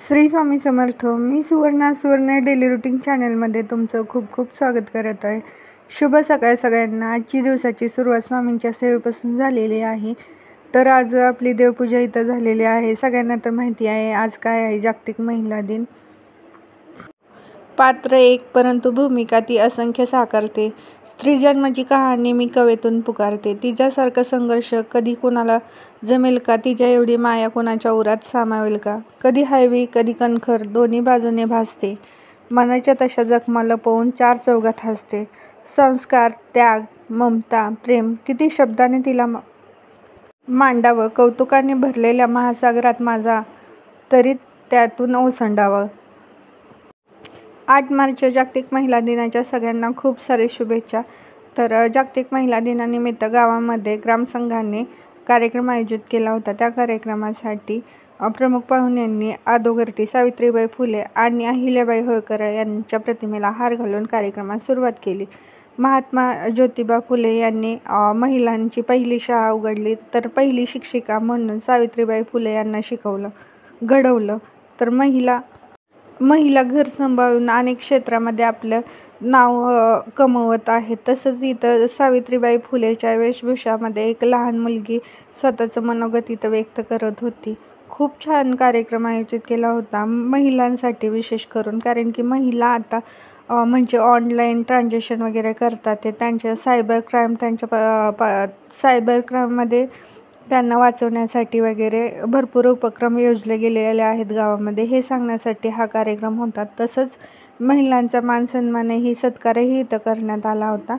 श्री स्वामी समर्थ. मी सुवर्ण daily routine चॅनलमध्ये तुमचं खूप खूप स्वागत करत आहे. शुभ सकाळ सगळ्यांना. आजची दिवसाची सुरुवात स्वामींच्या सेवेपासून झालेली आहे. तर आज आपली देवपूजा इथं झालेली आहे. सगळ्यांना तर माहिती आहे आज काय आहे, जागतिक महिला दिन. पात्र एक परंतु भूमिका ती असंख्य साकारते. स्त्री जन्माची कहाणी मी कवेतून पुकारते. तिच्यासारखा संघर्ष कधी कोणाला जमेल का? तिच्या एवढी माया कोणाच्या उरात सामावेल का? कधी हळवी कधी कणखर दोन्ही बाजूने भासते. मनाच्या तशा जखमा लपवून चार चौघात हसते. संस्कार, त्याग, ममता, प्रेम किती शब्दाने तिला मांडावं. कौतुकाने भरलेल्या महासागरात माझा तरी त्यातून ओसंडावं. 8 मार्च जागतिक महिला दिनाच्या सगळ्यांना खूप सारे शुभेच्छा. तर जागतिक महिला दिनानिमित्त गावामध्ये ग्रामसंघाने कार्यक्रम आयोजित केला होता. त्या कार्यक्रमासाठी प्रमुख पाहुण्यांनी अधोगती सावित्रीबाई फुले आणि अहिल्याबाई होळकर यांच्या प्रतिमेला हार घालून कार्यक्रमास सुरुवात केली. महात्मा ज्योतिबा फुले यांनी महिलांची पहिली शाळा उघडली. तर पहिली शिक्षिका म्हणून सावित्रीबाई फुले यांना शिकवलं, घडवलं. तर महिला घर सांभाळून अनेक क्षेत्रामध्ये आपलं नाव कमवत आहेत. तसंच इथं सावित्रीबाई फुलेच्या वेशभूषामध्ये एक लहान मुलगी स्वतःचं मनोगत इथं व्यक्त करत होती. खूप छान कार्यक्रम आयोजित केला होता महिलांसाठी विशेष करून, कारण की महिला आता म्हणजे ऑनलाईन ट्रान्झॅक्शन वगैरे करतात. ते त्यांच्या सायबर क्राईममध्ये त्यांना वाचवण्यासाठी वगैरे भरपूर उपक्रम योजले गेलेले आहेत गावामध्ये. हे सांगण्यासाठी हा कार्यक्रम होता. तसंच महिलांचा मानसन्मानही सत्कारही इथं करण्यात आला होता.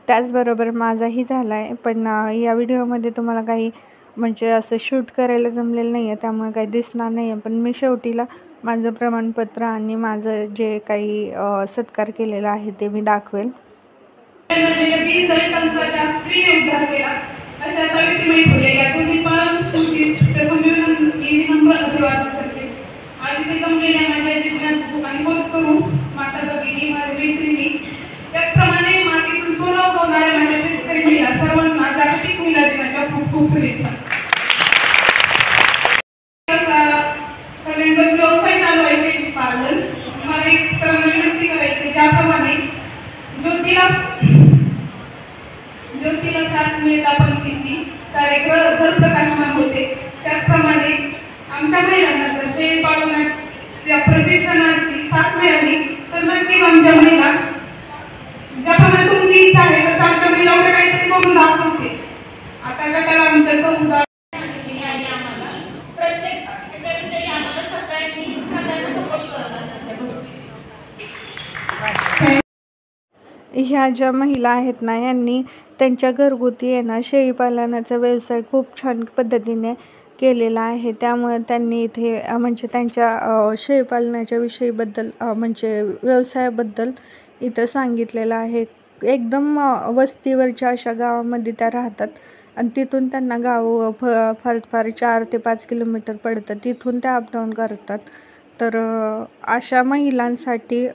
त्याचबरोबर माझाही झाला आहे, पण या व्हिडिओमध्ये तुम्हाला काही म्हणजे असं शूट करायला जमलेलं नाही आहे, त्यामुळे काही दिसणार नाही आहे. पण मी शेवटीला माझं प्रमाणपत्र आणि माझं जे काही सत्कार केलेला आहे ते मी दाखवेल. अशा सावित्रीबाई फुले या दोन्ही आज ते गमलेल्या माझ्या जीवनात आणि बोध करून माता भगिनी माझ्या मैत्रिणी त्याचप्रमाणे मातीतून सोनं उगवणाऱ्या माझ्या शेतकरी महिला सर्वांना जागतिक महिला दिनाच्या खूप खूप शुभेच्छा. सगळ्यांचा व्यवसाय चालू आहे शेती पालन. मला एक विनंती करायची, ज्याप्रमाणे ज्योतीला साथ मिळता पंक्तीची सारे घर प्रकाशमान होते, त्याचप्रमाणे आमच्या महिलांना जर शेळी पालनाच्या प्रशिक्षणाची साथ मिळाली तर नक्की आमच्या महिला ज्याप्रमाणे तुमची इच्छा आहे तर आमच्या महिला काहीतरी करून दाखवते. आता गटाला आमच्या चौदा ह्या ज्या महिला आहेत ना, यांनी त्यांच्या घरगुती आहे ना शेळीपालनाचा व्यवसाय खूप छान पद्धतीने केलेला आहे. त्यामुळे त्यांनी इथे म्हणजे त्यांच्या शेळीपालनाच्या विषयीबद्दल म्हणजे व्यवसायाबद्दल इथं सांगितलेलं आहे. एकदम वस्तीवरच्या अशा गावामध्ये त्या राहतात आणि तिथून त्यांना गाव फार 4 ते 5 किलोमीटर पडतं. तिथून त्या अपडाऊन करतात. तर अशा महिलांसाठी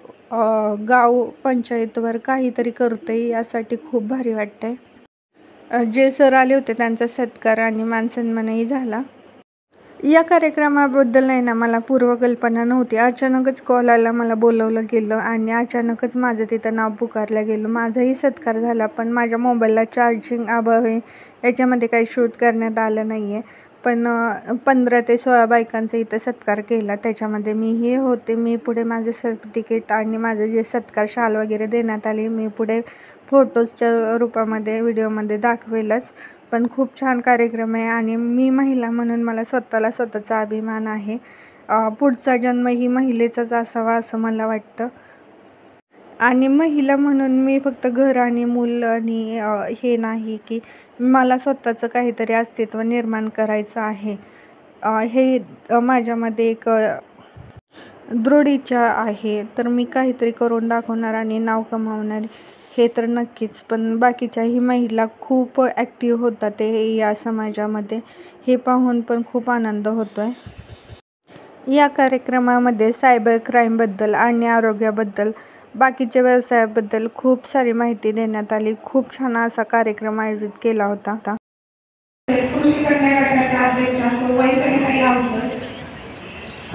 गाव पंचायतवर काहीतरी करते यासाठी खूप भारी वाटतंय. जे सर आले होते त्यांचा सत्कार आणि मानसन्मानही झाला. या कार्यक्रमाबद्दल नाही ना मला पूर्वकल्पना नव्हती. अचानकच कॉल आला, मला बोलवलं गेलं आणि अचानकच माझं तिथं नाव पुकारलं गेलं. माझाही सत्कार झाला, पण माझ्या मोबाईलला चार्जिंग अभावी याच्यामध्ये काही शूट करण्यात आलं नाही आहे. पण 15 ते 16 बायकांचा इथं सत्कार केला. त्याच्यामध्ये मीही होते. मी पुढे माझे सर्टिफिकेट आणि माझं जे सत्कार शाल वगैरे देण्यात आली मी पुढे फोटोजच्या रूपामध्ये व्हिडिओमध्ये दाखवेलच. पण खूप छान कार्यक्रम आहे आणि मी महिला म्हणून मला स्वतःचा अभिमान आहे. पुढचा जन्म ही महिलेचाच असावा असं मला वाटतं. आणि महिला म्हणून मी फक्त घर आणि मूल आणि हे नाही की मला स्वतःचं काहीतरी अस्तित्व निर्माण करायचं आहे. हे माझ्यामध्ये एक दृढ इच्छा आहे. तर मी काहीतरी करून दाखवणार आणि नाव कमावणार हे तर नक्कीच. पण बाकीच्याही महिला खूप ॲक्टिव्ह होतात ते या समाजामध्ये, हे पाहून पण खूप आनंद होतो आहे. या कार्यक्रमामध्ये सायबर क्राईमबद्दल आणि आरोग्याबद्दल बाकीच्या व्यवसायाबद्दल खूप सारी माहिती देण्यात आली. खूप छान असा कार्यक्रम आयोजित केला होता.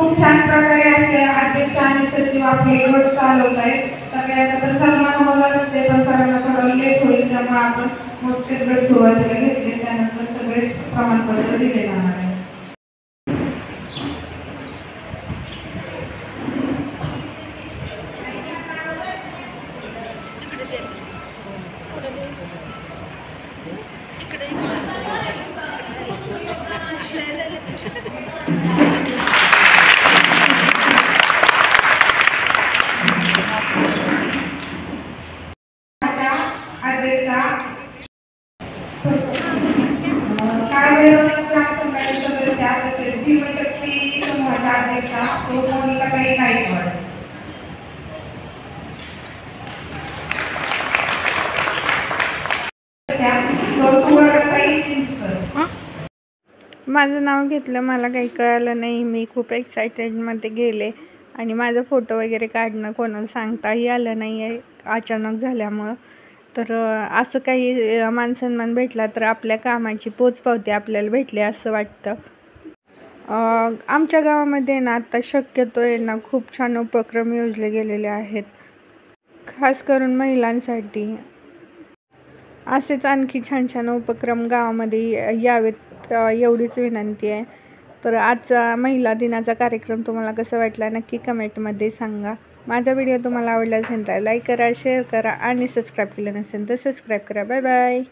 खूप छान प्रकारे असे अध्यक्ष आणि सचिव आपले गट चालवत आहेत. सगळ्यांचा तर सन्मान होणारच आहे, पण सगळ्यांना थोडं लेट होईल, त्यामुळे आपण मोजकेच गट सुरुवातीला घेतले, त्यानंतर सगळेच प्रमाणपत्र दिले जाणार आहे. भीमशक्ती समूहाच्या अध्यक्षा मोनिकाताई गायकवाड. माझं नाव घेतलं, मला काही कळालं नाही. मी खूप एक्सायटेडमध्ये गेले आणि माझा फोटो वगैरे काढणं कोणाला सांगताही आलं नाही आहे अचानक झाल्यामुळं. तर असं काही मानसन्मान भेटला तर आपल्या कामाची पोचपावती आपल्याला भेटली असं वाटतं. आमच्या गावामध्ये ना आता शक्यतो आहे ना खूप छान उपक्रम योजले गेलेले आहेत, खास करून महिलांसाठी. असेच आणखी छान छान उपक्रम गावामध्ये यावेत एवढीच विनंती आहे. तर आजचा महिला दिनाचा कार्यक्रम तुम्हाला कसा वाटला नक्की कमेंटमध्ये सांगा. माझा व्हिडिओ तुम्हाला आवडला असेल तर लाईक करा, शेअर करा आणि सबस्क्राईब केलं नसेल तर सबस्क्राईब करा. Bye bye.